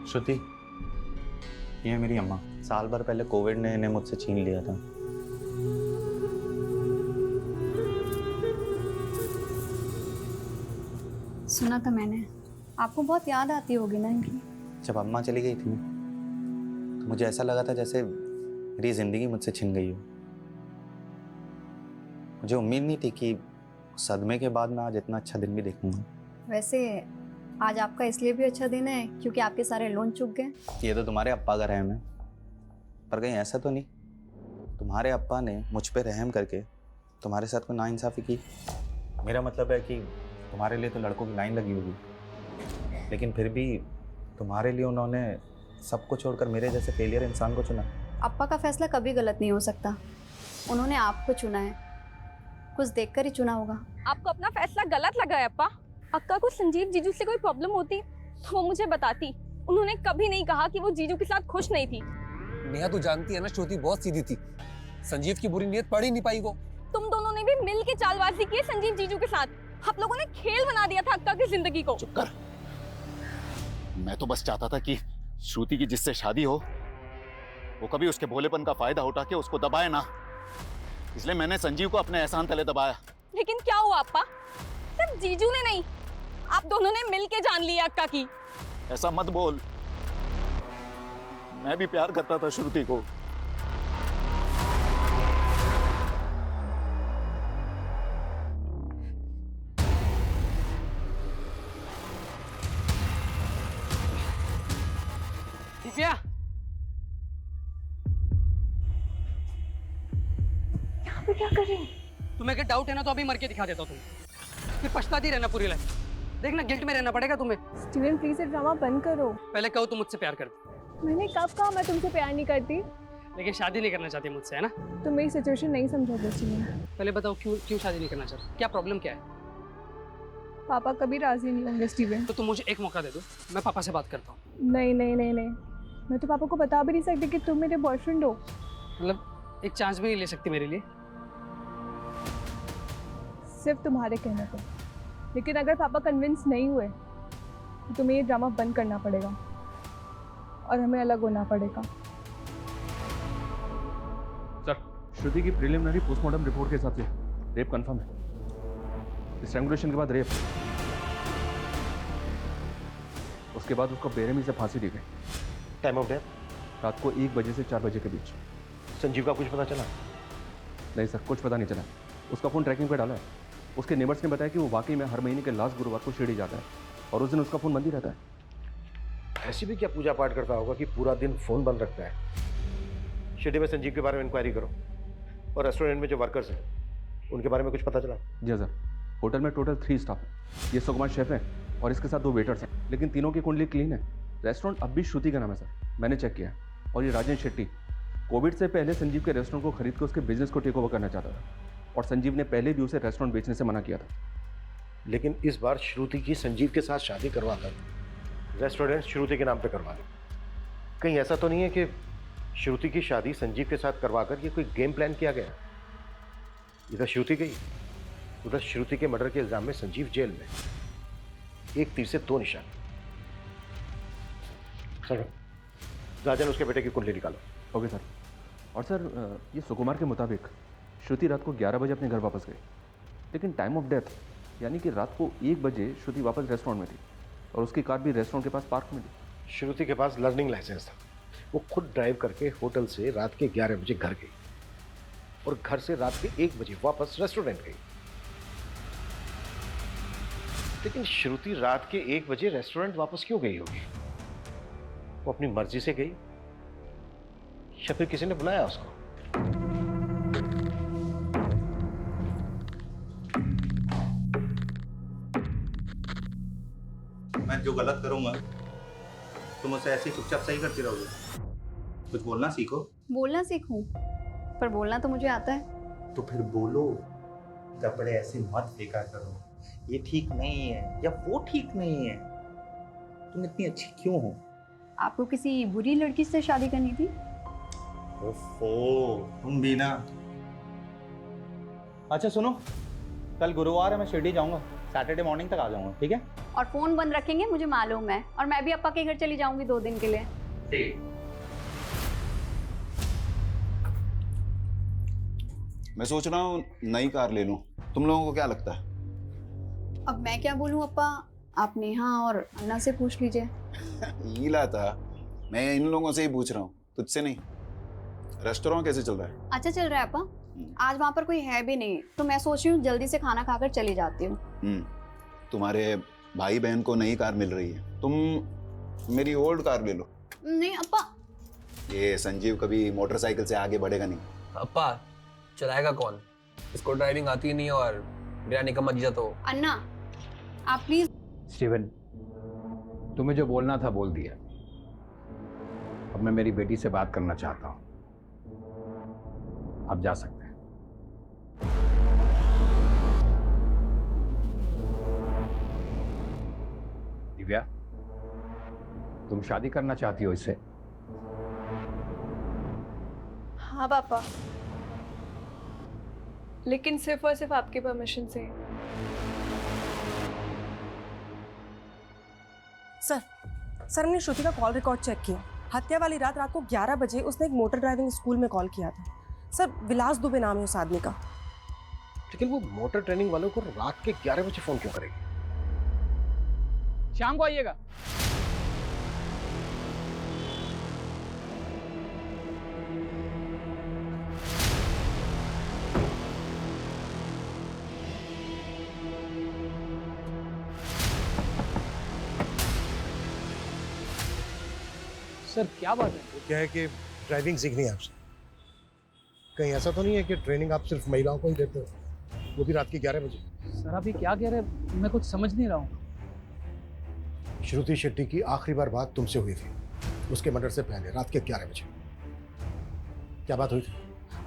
श्रुति, ये है मेरी अम्मा। साल भर पहले कोविड ने इन्हें मुझसे छीन लिया था। सुना था मैंने। आपको बहुत याद आती होगी ना इनकी। जब अम्मा चली गई थी ना, तो मुझे ऐसा लगा था जैसे मेरी जिंदगी मुझसे छिन गई हो। मुझे उम्मीद नहीं थी कि सदमे के बाद मैं आज इतना अच्छा दिन भी देखूंगा। वैसे आज आपका इसलिए भी अच्छा दिन है क्योंकि आपके सारे लोन चुक गए। ये तो तुम्हारे अप्पा का रहम है, पर कहीं ऐसा तो नहीं तुम्हारे अप्पा ने मुझ पे रहम करके तुम्हारे साथ कोई नाइंसाफ़ी की? मेरा मतलब है कि तुम्हारे लिए तो लड़कों की लाइन लगी होगी, लेकिन फिर भी तुम्हारे लिए उन्होंने सबको छोड़कर मेरे जैसे फेलियर इंसान को चुना। अप्पा का फैसला कभी गलत नहीं हो सकता। उन्होंने आपको चुना है, कुछ देखकर ही चुना होगा। आपको अपना फैसला गलत लगा है अप्पा? अक्का को संजीव जीजू से कोई प्रॉब्लम होती तो वो मुझे बताती। उन्होंने कभी नहीं कहा कि वो जीजू के साथ खुश नहीं थी। नेहा तू जानती है ना, श्रुति बहुत सीधी थी। संजीव की बुरी नीयत पढ़ ही नहीं पाई वो। तुम दोनों ने भी मिल के चालबाजी की है संजीव जीजू के साथ। आप लोगों ने खेल बना दिया था अक्का की जिंदगी को। चुप कर। मैं तो बस चाहता था कि श्रुति की जिससे शादी हो वो कभी उसके भोलेपन का फायदा उठा के उसको दबाए ना, इसलिए मैंने संजीव को अपने एहसान तले दबाया। लेकिन क्या हुआ अप्पा? सिर्फ जीजू ने नहीं, आप दोनों ने मिल के जान लिया अक्का की। ऐसा मत बोल, मैं भी प्यार करता था श्रुति को। दिव्या, यहाँ पे क्या कर रही? तुम्हें अगर डाउट है ना तो अभी मर के दिखा देता हूँ तुम्हें, फिर पछताती रहना पूरी लाइफ। देखना गिल्ट में रहना पड़ेगा तुम्हें। स्टीवन प्लीज ये ड्रामा बंद करो। पहले कहो तुम मुझसे प्यार करती, मैंने कब कहा मैं तुमसे प्यार नहीं करती? लेकिन शादी नहीं करना चाहती मुझसे, है ना? तुम मेरी सिचुएशन नहीं समझोगे स्टीवन। पहले बताओ क्यों शादी नहीं करना चाहती? क्या प्रॉब्लम क्या है? पापा कभी राजी नहीं होंगे स्टीवन। तो तुम मुझे एक मौका दे दो, मैं पापा से बात करता हूँ। नहीं नहीं नहीं नहीं, मैं तो पापा को बता भी नहीं सकती कि तुम मेरे बॉयफ्रेंड हो। मतलब एक चांस भी नहीं ले सकती मेरे लिए? सिर्फ तुम्हारे कहने पर। लेकिन अगर पापा कन्विंस नहीं हुए तो तुम्हें ये ड्रामा बंद करना पड़ेगा और हमें अलग होना पड़ेगा। सर, श्रुति की प्रिलिमिनरी पोस्टमार्टम रिपोर्ट के हिसाब से रेप कंफर्म है। स्ट्रैंगुलेशन के बाद रेप, उसके बाद उसको बेरहमी से फांसी दी गई। टाइम ऑफ डेथ रात को 1 बजे से 4 बजे के बीच। संजीव का कुछ पता चला? नहीं सर, कुछ पता नहीं चला। उसका फ़ोन ट्रैकिंग पे डाला है। उसके नेबर्स ने बताया कि वो वाकई में हर महीने के लास्ट गुरुवार को शिरडी जाता है और उस दिन उसका फ़ोन बंद ही रहता है। ऐसी भी क्या पूजा पाठ करता होगा कि पूरा दिन फोन बंद रखता है? शिरडी में संजीव के बारे में इंक्वायरी करो, और रेस्टोरेंट में जो वर्कर्स हैं उनके बारे में कुछ पता चला? जी सर, होटल में टोटल 3 स्टाफ हैं। ये सुकुमार शेफ हैं और इसके साथ 2 वेटर्स हैं, लेकिन तीनों की कुंडली क्लीन है। रेस्टोरेंट अब भी श्रुति का नाम है सर, मैंने चेक किया। और ये राजेंद्र शेट्टी कोविड से पहले संजीव के रेस्टोरेंट को खरीद कर उसके बिजनेस को टेक ओवर करना चाहता था, और संजीव ने पहले भी उसे रेस्टोरेंट बेचने से मना किया था। लेकिन इस बार श्रुति की संजीव के साथ शादी करवाकर रेस्टोरेंट श्रुति के नाम पे करवा दे। कहीं ऐसा तो नहीं है कि श्रुति की शादी संजीव के साथ करवाकर ये कोई गेम प्लान किया गया? इधर श्रुति गई, उधर श्रुति के मर्डर के इल्जाम में संजीव जेल में। एक तीर से 2 निशान। सर, राजन उसके बेटे की कुंडली निकालो। Okay sir. और सर, ये सुकुमार के मुताबिक श्रुति रात को 11 बजे अपने घर वापस गई, लेकिन टाइम ऑफ डेथ यानी कि रात को 1 बजे श्रुति वापस रेस्टोरेंट में थी और उसकी कार भी रेस्टोरेंट के पास पार्क में थी। श्रुति के पास लर्निंग लाइसेंस था। वो खुद ड्राइव करके होटल से रात के 11 बजे घर गई और घर से रात के 1 बजे वापस रेस्टोरेंट गई। लेकिन श्रुति रात के 1 बजे रेस्टोरेंट वापस क्यों गई होगी? वो अपनी मर्जी से गई या फिर किसी ने बुलाया उसको? मैं जो गलत करूंगा तुम उसे ऐसे ही चुपचाप सही करती रहोगे। कुछ बोलना सीखो। बोलना सीखूं, पर बोलना तो मुझे आता है। तो फिर बोलो। कपड़े ऐसे मत फेंका करो, ये ठीक नहीं है या वो ठीक नहीं है। तुम इतनी अच्छी क्यों हो? आपको किसी बुरी लड़की से शादी करनी थी? ओफो, तुम भी ना। अच्छा सुनो, कल गुरुवार है, मैं शिरडी जाऊंगा। सैटरडे मॉर्निंग तक आ जाऊंगा, ठीक है? और फ़ोन बंद रखेंगे, मुझे मालूम है। और मैं भी अप्पा के घर चली जाऊंगी 2 दिन के लिए। मैं सोच रहा हूँ नई कार ले लूं, तुम लोगों को क्या लगता है? अब मैं क्या बोलूँ अप्पा, आप नेहा और अन्ना से पूछ लीजिए। नीला था, मैं इन लोगों से ही पूछ रहा हूँ, तुझसे नहीं। रेस्टोरेंट कैसे चल रहा है? अच्छा चल रहा है अप्पा। आज वहाँ पर कोई है भी नहीं, तो मैं सोच रही हूँ जल्दी से खाना खाकर चली जाती हूँ। तुम्हारे भाई बहन को नई कार मिल रही है, तुम मेरी ओल्ड कार ले लो। नहीं अप्पा। ये संजीव कभी मोटरसाइकिल से आगे बढ़ेगा नहीं। अप्पा चलाएगा कौन? इसको ड्राइविंग आती ही नहीं और मेरा निकम्मा जीजा तो। अन्ना आप प्लीज। स्टीवन, तुम्हें जो बोलना था बोल दिया। अब मैं मेरी बेटी से बात करना चाहता हूँ। आप जा सकते हैं। दिव्या, तुम शादी करना चाहती हो इससे? हाँ पापा, लेकिन सिर्फ और सिर्फ आपके परमिशन से। सर हमने श्रुति का कॉल रिकॉर्ड चेक किया। हत्या वाली रात को 11 बजे उसने एक मोटर ड्राइविंग स्कूल में कॉल किया था। सर विलास दुबे नाम है उस आदमी का। लेकिन वो मोटर ट्रेनिंग वालों को रात के 11 बजे फोन क्यों करेगी? शाम को आइएगा। सर क्या बात है? क्या है कि ड्राइविंग सीखनी है आपसे। कहीं ऐसा तो नहीं है कि ट्रेनिंग आप सिर्फ महिलाओं को ही देते हो, वो भी रात के 11 बजे? सर आप ये क्या कह रहे हैं? मैं कुछ समझ नहीं रहा हूँ। श्रुति शेट्टी की आखिरी बार बात तुमसे हुई थी उसके मर्डर से पहले, रात के 11 बजे। क्या बात हुई थी?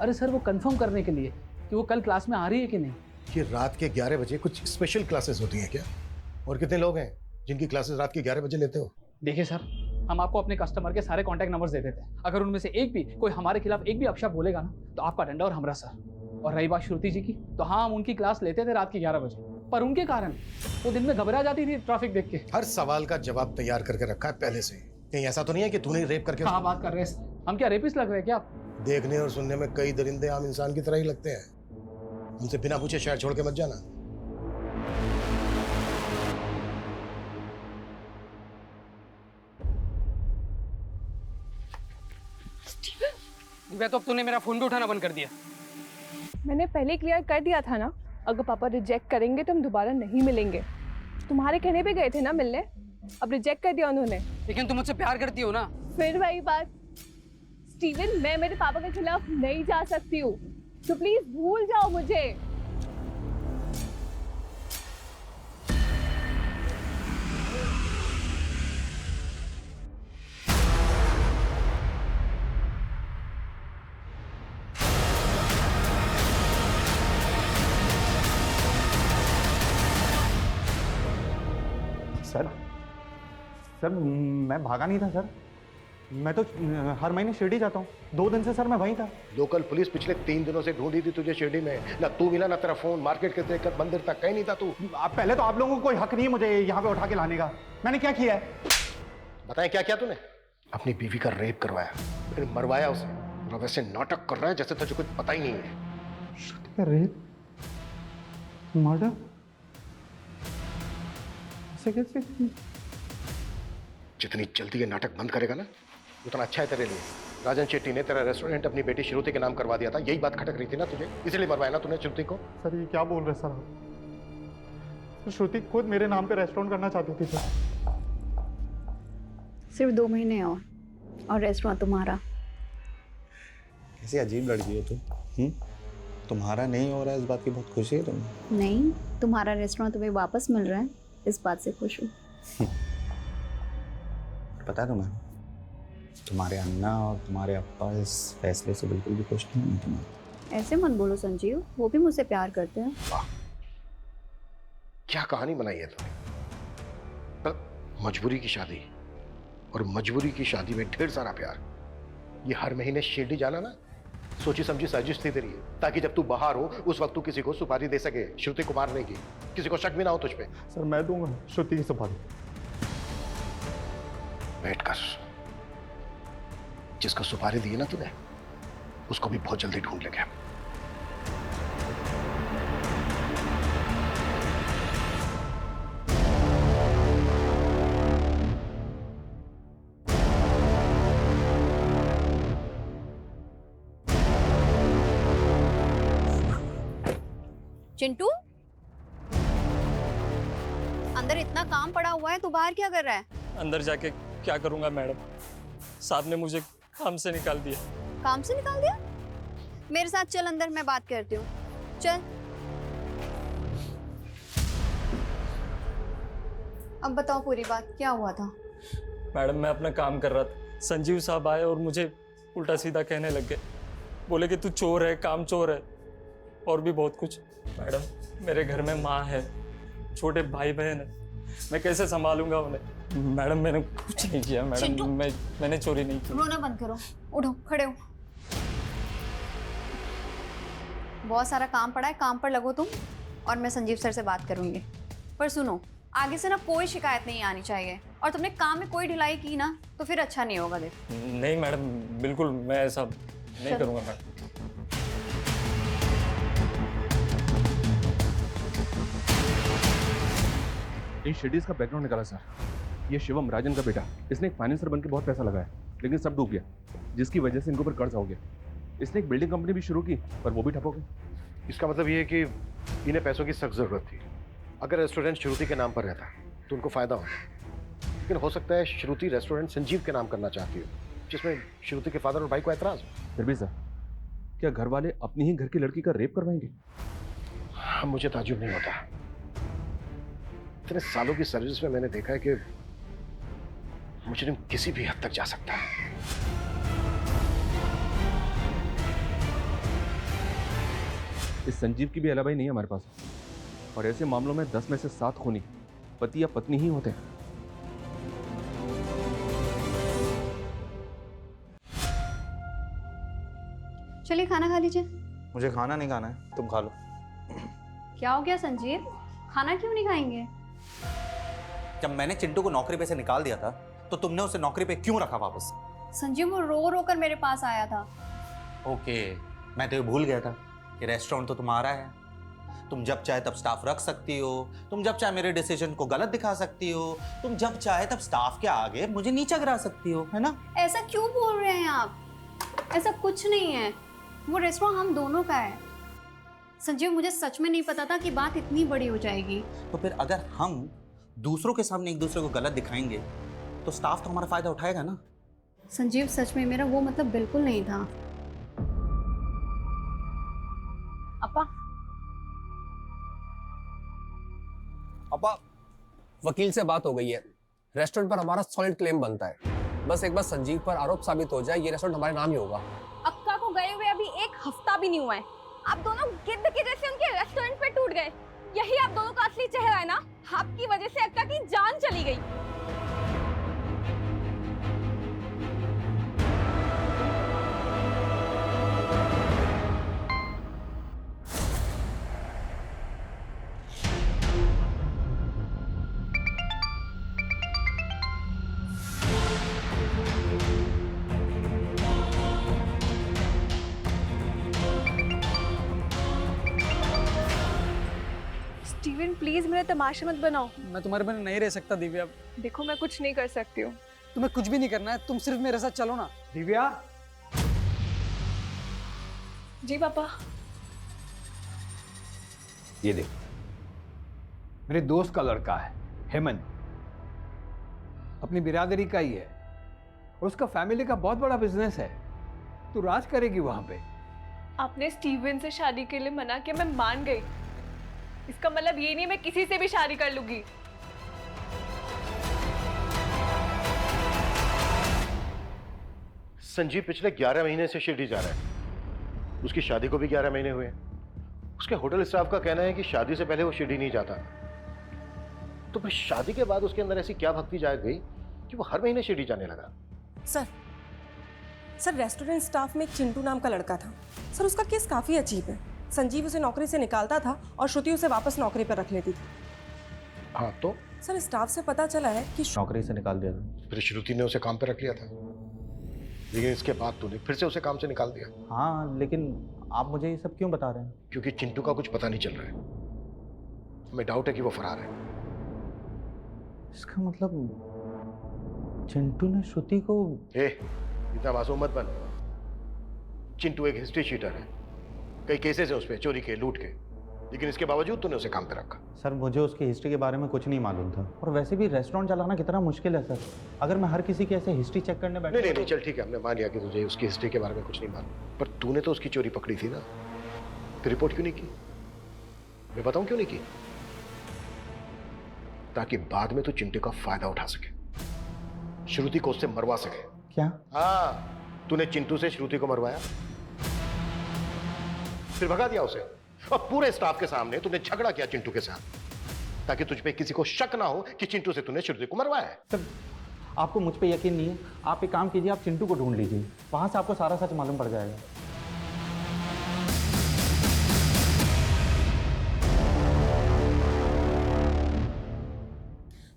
अरे सर वो कंफर्म करने के लिए कि वो कल क्लास में आ रही है कि नहीं। कि रात के 11 बजे कुछ स्पेशल क्लासेस होती हैं क्या? और कितने लोग हैं जिनकी क्लासेस रात के 11 बजे लेते हो? देखिए सर, हम आपको अपने कस्टमर के सारे कॉन्टैक्ट नंबर्स दे देते हैं। अगर उनमें से एक भी कोई हमारे खिलाफ एक भी अपशब्द बोलेगा ना, तो आपका डंडा और हमरा सर। और रही बात श्रुति जी की, तो हाँ हम उनकी क्लास लेते थे रात के 11 बजे, पर उनके कारण वो दिन में घबरा जाती थी ट्रैफिक देख के। हर सवाल का जवाब तैयार करके रखा है पहले से। कहीं ऐसा तो नहीं है कि तूने रेप करके? हाँ बात कर रहे हैं, हम क्या रेपिस्ट लग रहे हैं क्या आप? देखने और सुनने में कई दरिंदे आम इंसान की तरह ही लगते हैं। उनसे बिना पूछे शहर छोड़ के मत जाना। मैं तो अब तूने मेरा फोन भी उठाना बंद कर दिया। मैंने पहले क्लियर कर दिया था ना, अगर पापा रिजेक्ट करेंगे तो हम दोबारा नहीं मिलेंगे। तुम्हारे कहने पे गए थे ना मिलने, अब रिजेक्ट कर दिया उन्होंने। लेकिन तुम मुझसे प्यार करती हो ना? फिर वही बात। स्टीवन, मैं मेरे पापा के खिलाफ नहीं जा सकती हूँ, तो प्लीज भूल जाओ मुझे। सर मैं भागा नहीं था सर, मैं तो हर महीने शिरडी जाता हूँ। 2 दिन से सर मैं वहीं था। लोकल पुलिस पिछले 3 दिनों से ढूंढी थी तुझे शिरडी में। ना तू मिला ना तेरा फोन, मार्केट के देखकर मंदिर तक कहीं नहीं था तू। पहले तो आप लोगों को कोई हक नहीं है मुझे यहाँ पे उठा के लाने का। मैंने क्या किया है? बताएं क्या किया तूने? अपनी बीवी का रेप करवाया, फिर मरवाया उसे, और वैसे नाटक कर रहा है जैसे तुझे कुछ पता ही नहीं है। श्रुति का रेप, मर्डर, ऐसे कैसे? जितनी जल्दी ये नाटक बंद करेगा ना, उतना अच्छा है तेरे लिए। राजन शेट्टी ने तेरा रेस्टोरेंट अपनी बेटी श्रुति के नाम करवा दिया था। यही बात खटक रही थी ना तुझे, इसलिए मरवाया ना तूने श्रुति को। सर ये क्या बोल रहे सर आप? श्रुति खुद मेरे नाम पे रेस्टोरेंट करना चाहती थी सर। सिर्फ 2 महीने और रेस्टोरेंट तुम्हारा। कैसी अजीब लड़की हो तुम। तुम्हारा नहीं हो रहा है, इस बात की बहुत खुशी है तुम्हें? नहीं, तुम्हारा रेस्टोरेंट तुम्हें वापस मिल रहा है, इस बात से खुश हूँ। पता है तुम्हें, तुम्हारे अन्ना और तुम्हारे अप्पा इस फैसले से बिल्कुल भी खुश नहीं है तुम्हें। ऐसे मत बोलो संजीव, वो भी मुझसे प्यार करते हैं। क्या कहानी बनाई है तूने? मजबूरी की शादी, और मजबूरी की शादी में ढेर सारा प्यार। ये हर महीने शिरडी जाना ना, सोची समझी साजिश थी तेरी, ताकि जब तू बाहर हो उस वक्त तू किसी को सुपारी दे सके, श्रुति को मारने की, किसी को शक भी ना हो तुझ पे। सर मैं दूंगा श्रुति की सुपारी। वेट कर, जिसको सुपारी दी है ना तूने, उसको भी बहुत जल्दी ढूंढ लेंगे। चिंटू, अंदर इतना काम पड़ा हुआ है, तू बाहर क्या कर रहा है? अंदर जाके क्या करूंगा मैडम, साहब ने मुझे काम से निकाल दिया। काम से निकाल दिया? मेरे साथ चल अंदर, मैं बात करती हूँ, चल। अब बताओ पूरी बात, क्या हुआ था? मैडम मैं अपना काम कर रहा था, संजीव साहब आए और मुझे उल्टा सीधा कहने लग गए, बोले कि तू चोर है, काम चोर है और भी बहुत कुछ। मैडम मेरे घर में माँ है, छोटे भाई बहन है, मैं कैसे संभालूंगा उन्हें? मैडम मैंने कुछ नहीं किया मैडम, मैंने चोरी नहीं की। रोना बंद करो, उठो, खड़े हो। बहुत सारा काम पड़ा है, काम पर लगो तुम, और मैं संजीव सर से बात करूंगी। पर सुनो, आगे से ना कोई शिकायत नहीं आनी चाहिए, और तुमने काम में कोई ढिलाई की ना तो फिर अच्छा नहीं होगा। देख नहीं मैडम, बिल्कुल मैं ऐसा नहीं करूंगा मैडम। इन शेडीज का बैकग्राउंड निकाला सर। ये शिवम, राजन का बेटा, इसने एक फाइनेंसर बनकर बहुत पैसा लगाया, लेकिन सब डूब गया, जिसकी वजह से इनके ऊपर कर्ज हो गया। इसने एक बिल्डिंग कंपनी भी शुरू की, पर वो भी ठप हो गई। इसका मतलब ये है कि इन्हें पैसों की सख्त जरूरत थी। अगर रेस्टोरेंट श्रुति के नाम पर रहता तो उनको फायदा होता, लेकिन हो सकता है श्रुति रेस्टोरेंट संजीव के नाम करना चाहती हो, जिसमें श्रुति के फादर और भाई को एतराज हो। फिर भी सर, क्या घर वाले अपनी ही घर की लड़की का रेप करवाएंगे? हाँ, मुझे ताज्जुब नहीं होता। इतने सालों की सर्विस में मैंने देखा है कि मुजरिम किसी भी हद तक जा सकता है। इस संजीव की भी अलाबाई नहीं है हमारे पास, और ऐसे मामलों में 10 में से 7 खूनी पति या पत्नी ही होते हैं। चलिए खाना खा लीजिए। मुझे खाना नहीं खाना है, तुम खा लो। क्या हो गया संजीव, खाना क्यों नहीं खाएंगे? जब मैंने चिंटू को नौकरी पे से निकाल दिया था तो तुमने उसे नौकरी पे क्यों रखा वापस? संजीव वो रो रो कर मेरे पास आया था। ओके, मैं तो ये भूल गया था कि रेस्टोरेंट तो तुम्हारा है। तुम जब चाहे तब स्टाफ रख सकती हो, तुम जब चाहे मेरे डिसीजन को गलत दिखा सकती हो, तुम जब चाहे तब स्टाफ के आगे मुझे नीचा गिरा सकती हो, है ना? ऐसा क्यों बोल रहे हैं आप? ऐसा कुछ नहीं है, वो रेस्टोरेंट हम दोनों का है। संजीव, मुझे सच में नहीं पता था कि बात इतनी बड़ी हो जाएगी। तो फिर अगर हम दूसरों के सामने एक दूसरे को गलत दिखाएंगे तो स्टाफ तो हमारा फायदा उठाएगा ना? संजीव, सच में मेरा वो मतलब बिल्कुल नहीं था। अपा, वकील से बात हो गई है, रेस्टोरेंट पर हमारा सॉलिड क्लेम बनता है। बस एक बार संजीव पर आरोप साबित हो जाए, ये रेस्टोरेंट हमारे नाम ही होगा। अक्का को गए हुए अभी 1 हफ्ता भी नहीं हुआ है, आप दोनों गिद्ध के जैसे उनके रेस्टोरेंट पे टूट गए। यही आप दोनों का असली चेहरा है ना? आपकी वजह से अक्का की जान चली गई। स्टीवन, प्लीज मेरा तमाशा मत बनाओ। मैं तुम्हारे बिना नहीं रह सकता दिव्या। देखो, मैं कुछ नहीं कर सकती हूँ। तुम्हें कुछ भी नहीं करना है, तुम सिर्फ मेरे साथ चलो ना। दिव्या, जी पापा। ये देख, मेरे दोस्त का लड़का है हेमंत, अपनी बिरादरी का ही है, और उसका फैमिली का बहुत बड़ा बिजनेस है। तू राज करेगी वहां पे। आपने स्टीवन से शादी के लिए मना किया, मैं मान गई। इसका मतलब ये नहीं मैं किसी से भी शादी कर लूंगी। संजीव पिछले 11 महीने से शिरडी जा रहा है। उसकी शादी को भी 11 महीने हुए। उसके होटल स्टाफ का कहना है कि शादी से पहले वो शिरडी नहीं जाता। तो फिर शादी के बाद उसके अंदर ऐसी क्या भक्ति जाग गई कि वो हर महीने शिरडी जाने लगा? सर, सर रेस्टोरेंट स्टाफ में एक चिंटू नाम का लड़का था। सर उसका केस काफ़ी अजीब है। संजीव उसे नौकरी से निकालता था और श्रुति उसे वापस नौकरी पर रख लेती थी। हाँ तो सर स्टाफ से पता चला है कि नौकरी से निकाल दिया था। फिर श्रुति ने उसे काम पे रख लिया था, लेकिन इसके बाद तूने फिर से उसे काम से निकाल दिया। हाँ, लेकिन आप मुझे ये सब क्यों बता रहे हैं? क्योंकि चिंटू का कुछ पता नहीं चल रहा है। हमें डाउट है कि वो फरार है। इसका मतलब चिंटू ने श्रुति को... इतना मासूम मत बन। चिंटू एक हिस्ट्री शीटर है, कई केसेस है उस पे, चोरी के, लूट के, लेकिन इसके बावजूद तूने उसे काम पे रखा। सर मुझे उसकी हिस्ट्री के बारे में कुछ नहीं मालूम था, और वैसे भी रेस्टोरेंट चलाना कितना मुश्किल है सर। अगर मैं हर किसी की ऐसे हिस्ट्री चेक करने बैठा... नहीं, चल ठीक है, हमने मान लिया कि तुझे उसकी हिस्ट्री के बारे में कुछ नहीं मालूम, पर तूने तो उसकी चोरी पकड़ी थी ना, फिर रिपोर्ट क्यों नहीं की? मैं बताऊं क्यों नहीं की? ताकि बाद में तू चिंटू का फायदा उठा सके, श्रुति को उससे मरवा सके। क्या? हाँ, तूने चिंटू से श्रुति को मरवाया, फिर भगा दिया उसे, और पूरे स्टाफ के सामने तूने झगड़ा किया चिंटू के साथ, ताकि तुझ पे किसी को शक ना हो कि चिंटू से तूने श्रुति को मरवाया है। सर आपको मुझ पे यकीन नहीं है? आप एक काम कीजिए, आप चिंटू को ढूंढ लीजिए, वहां से आपको सारा सच मालूम पड़ जाएगा।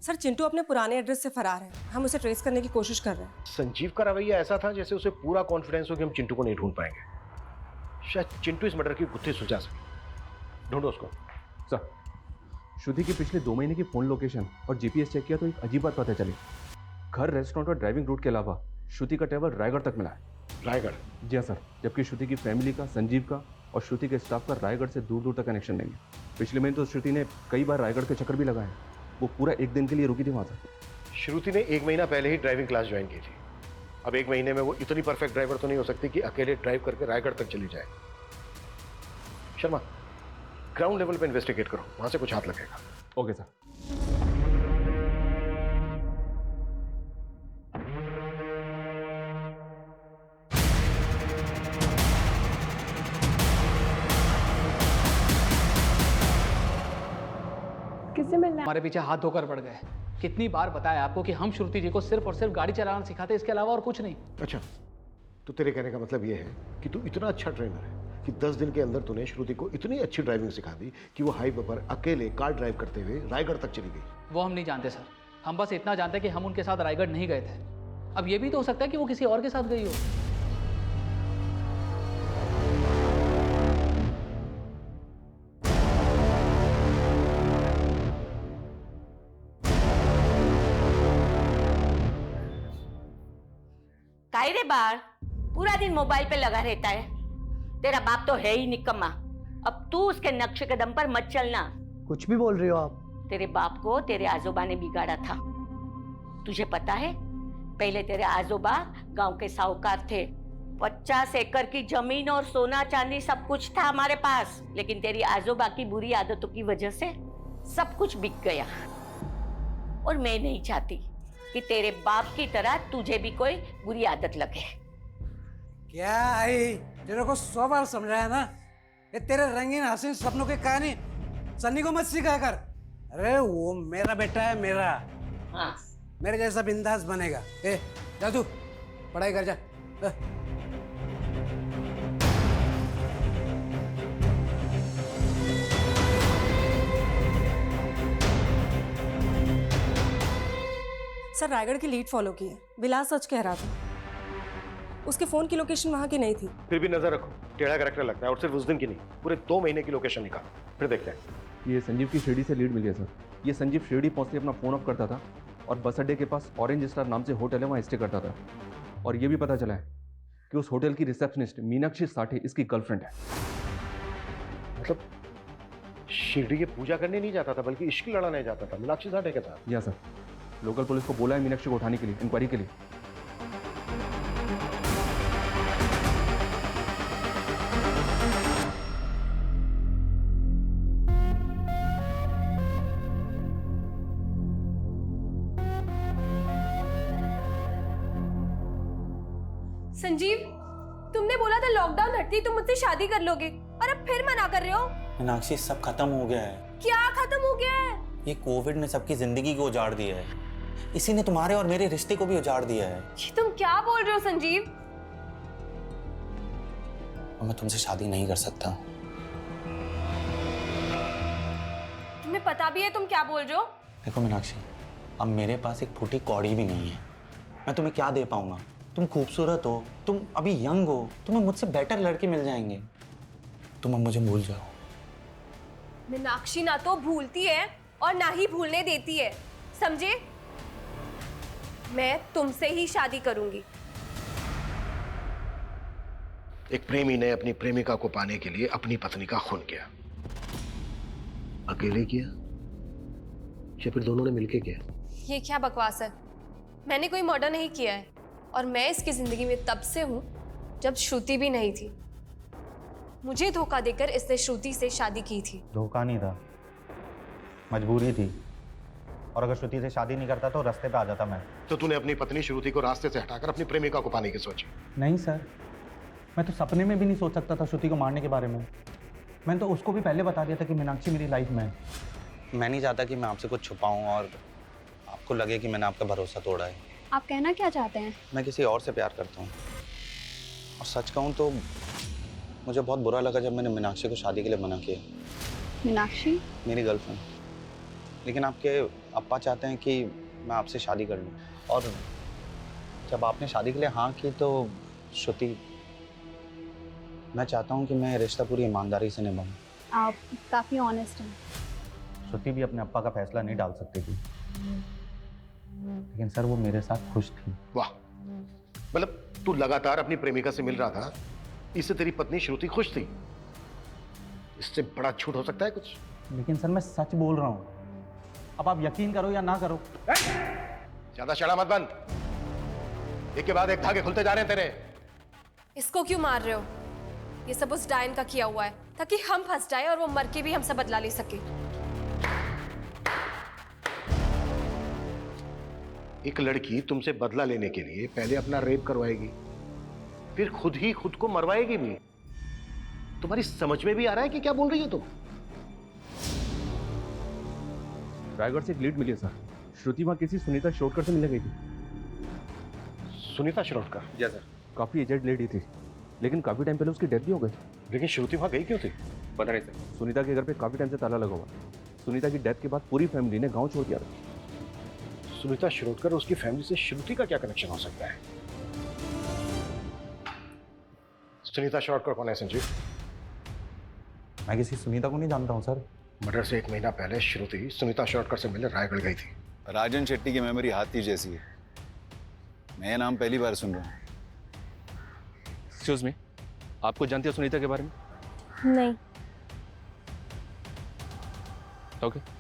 सर चिंटू अपने पुराने एड्रेस से फरार है। हम उसे ट्रेस करने की कोशिश कर रहे हैं। संजीव का रवैया ऐसा था जैसे उसे पूरा कॉन्फिडेंस हो कि हम चिंटू को नहीं ढूंढ पाएंगे। शायद चिंटू इस मर्डर की गुत्थी सुलझा सके। ढूंढो उसको। सर श्रुति की पिछले 2 महीने की फोन लोकेशन और जीपीएस चेक किया तो एक अजीब बात पता चली। घर, रेस्टोरेंट और ड्राइविंग रूट के अलावा श्रुति का ट्रैवल रायगढ़ तक मिला है। रायगढ़? जी हाँ सर, जबकि श्रुति की फैमिली का, संजीव का और श्रुति के स्टाफ का रायगढ़ से दूर दूर तक कनेक्शन नहीं है। पिछले महीने तो श्रुति ने कई बार रायगढ़ के चक्कर भी लगाए। वो पूरा 1 दिन के लिए रुकी थी वहाँ से। श्रुति ने 1 महीना पहले ही ड्राइविंग क्लास ज्वाइन की थी। अब 1 महीने में वो इतनी परफेक्ट ड्राइवर तो नहीं हो सकती कि अकेले ड्राइव करके रायगढ़ तक चली जाए। शर्मा, ग्राउंड लेवल पे इन्वेस्टिगेट करो, वहां से कुछ हाथ लगेगा। Okay sir. किससे मिलना है? हमारे पीछे हाथ धोकर पड़ गए। कितनी बार बताया आपको कि हम श्रुति जी को सिर्फ और सिर्फ गाड़ी चलाना सिखाते, इसके अलावा और कुछ नहीं। अच्छा, तो तेरे कहने का मतलब ये है कि तू इतना अच्छा ट्रेनर है कि 10 दिन के अंदर तूने श्रुति को इतनी अच्छी ड्राइविंग सिखा दी कि वो हाईवे पर अकेले कार ड्राइव करते हुए रायगढ़ तक चली गई। वो हम नहीं जानते सर, हम बस इतना जानते हैं कि हम उनके साथ रायगढ़ नहीं गए थे। अब ये भी तो हो सकता है कि वो किसी और के साथ गई हो। काहे रे बाहर पूरा दिन मोबाइल पे लगा रहता है? तेरा बाप तो है ही निकम्मा। अब तू उसके नक्शे कदम पर मत चलना। कुछ भी बोल रही हो आप? तेरे बाप को तेरे आजोबा ने बिगाड़ा था। तुझे पता है, पहले तेरे आजोबा गांव के साहूकार थे। 50 एकड़ की जमीन और सोना चांदी सब कुछ था हमारे पास, लेकिन तेरी आजोबा की बुरी आदतों की वजह से सब कुछ बिक गया। और मैं नहीं चाहती कि तेरे बाप की तरह तुझे भी कोई बुरी आदत लगे। क्या आई, तेरे को 100 बार समझाया ना, ये तेरे रंगीन हसीन सपनों की कहानी सन्नी को मत सिखाया कर। अरे वो मेरा बेटा है, मेरा। हाँ। मेरे जैसा बिंदास बनेगा। जा तू पढ़ाई कर जा। सर रायगढ़ की लीड फॉलो की है। विलास सच कह रहा था, उसके फोन की लोकेशन वहां की नहीं थी। फिर भी नजर रखो, टेढ़ा कैरेक्टर लगता है, और सिर्फ उस दिन की नहीं, पूरे 2 महीने की लोकेशन निकाल, फिर देखते हैं। ये संजीव की शिरडी से लीड मिली है सर। ये संजीव शिरडी पहुँचते अपना फ़ोन ऑफ करता था और बस अड्डे के पास ऑरेंज स्टार नाम से होटल है, वहाँ स्टे करता था। और ये भी पता चला है कि उस होटल की रिसेप्शनिस्ट मीनाक्षी साठे इसकी गर्लफ्रेंड है। मतलब शिरडी की पूजा करने नहीं जाता था, बल्कि इश्क लड़ाने जाता था मीनाक्षी साठे के साथ। या सर, लोकल पुलिस को बोला है मीनाक्षी को उठाने के लिए, इंक्वायरी के लिए। संजीव, तुमने बोला था लॉकडाउन हटती तुम मुझसे शादी कर लोगे, और अब फिर मना कर रहे हो। मीनाक्षी, सब खत्म हो गया है। क्या खत्म हो गया है? ये कोविड ने सबकी जिंदगी को उजाड़ दिया है। इसी ने तुम्हारे और मेरे रिश्ते को भी उजाड़ दिया है। तुम क्या बोल रहे हो संजीव? और मैं तुमसे शादी नहीं कर सकता। तुम्हें पता भी है तुम क्या बोल रहे हो? देखो मीनाक्षी, अब मेरे पास एक फूटी कौड़ी भी नहीं है। मैं तुम्हें क्या दे पाऊंगा? तुम खूबसूरत हो, तुम अभी यंग हो, तुम्हें मुझसे बेटर लड़के मिल जाएंगे। तुम अब मुझे भूल जाओ। मीनाक्षी ना तो भूलती है और ना ही भूलने देती है, समझे? मैं तुमसे ही शादी करूंगी। एक प्रेमी ने अपनी प्रेमिका को पाने के लिए अपनी पत्नी का खून किया। अकेले किया या फिर दोनों ने मिलके किया? ये क्या बकवास है? मैंने कोई मर्डर नहीं किया है और मैं इसकी जिंदगी में तब से हूं जब श्रुति भी नहीं थी। मुझे धोखा देकर इसने श्रुति से शादी की थी। धोखा नहीं था, मजबूरी थी। और अगर श्रुति से शादी नहीं करता तो रास्ते पे आ जाता मैं। तो तूने अपनी पत्नी श्रुति को रास्ते से हटाकर अपनी प्रेमिका को पाने की सोची? नहीं सर, मैं तो सपने में भी नहीं सोच सकता था श्रुति को मारने के बारे में। मैंने तो उसको भी पहले बता दिया था कि मीनाक्षी मेरी लाइफ में है। मैं नहीं चाहता कि मैं आपसे कुछ छुपाऊं और आपको लगे कि मैंने आपका भरोसा तोड़ा है। आप कहना क्या चाहते हैं? मैं किसी और से प्यार करता हूँ। और सच कहूँ तो मुझे बहुत बुरा लगा जब मैंने मीनाक्षी को शादी के लिए मना किया। मीनाक्षी मेरी गर्लफ्रेंड। लेकिन आपके अप्पा चाहते हैं कि मैं आपसे शादी कर लूँ। और जब आपने शादी के लिए हाँ की तो श्रुति, मैं चाहता हूँ कि मैं रिश्ता पूरी ईमानदारी से निभाऊँ। आप काफ़ी ऑनेस्ट हैं। श्रुति भी अपने अप्पा का फैसला नहीं डाल सकती थी, लेकिन सर वो मेरे साथ खुश थी। वाह, मतलब तू लगातार अपनी प्रेमिका से मिल रहा था, इससे तेरी पत्नी श्रुति खुश थी? इससे बड़ा झूठ हो सकता है कुछ? लेकिन सर मैं सच बोल रहा हूँ, अब आप यकीन करो या ना करो। ज्यादा शड़ा मत बंद, एक के बाद एक धागे खुलते जा रहे हैं तेरे। इसको क्यों मार रहे हो? ये सब उस डायन का किया हुआ है ताकि हम फंस जाए और वो मर के भी हमसे बदला ले सके। एक लड़की तुमसे बदला लेने के लिए पहले अपना रेप करवाएगी, फिर खुद ही खुद को मरवाएगी भी। तुम्हारी समझ में भी आ रहा है कि क्या बोल रही हो तुम? रायगढ़ से एक लीड मिली है सर। श्रुति वहाँ किसी सुनीता शिरोडकर से मिलने गई थी। सुनीता शिरोडकर? Yes sir. काफी एजेड लेडी थी, लेकिन काफी टाइम पहले उसकी डेथ भी हो गई। लेकिन श्रुति वहाँ गई क्यों थी? पता नहीं सर। सुनीता के घर पे काफी टाइम से ताला लगा हुआ। सुनीता की डेथ के बाद पूरी फैमिली ने गाँव छोड़ दिया था। सुनीता शिरोडकर और उसकी फैमिली से श्रुति का क्या कनेक्शन हो सकता है? सुनीता शिरोडकर कौन है संजीव? मैं किसी सुनीता को नहीं जानता हूँ सर। मर्डर से 1 महीना पहले श्रुति सुनीता शिरोडकर से मिलने रायगढ़ गई थी। राजन शेट्टी की मेमोरी हाथी जैसी है। मैं ये नाम पहली बार सुन रहा हूँ। एक्सक्यूज मी, आपको जानती हो सुनीता के बारे में? नहीं। ओके।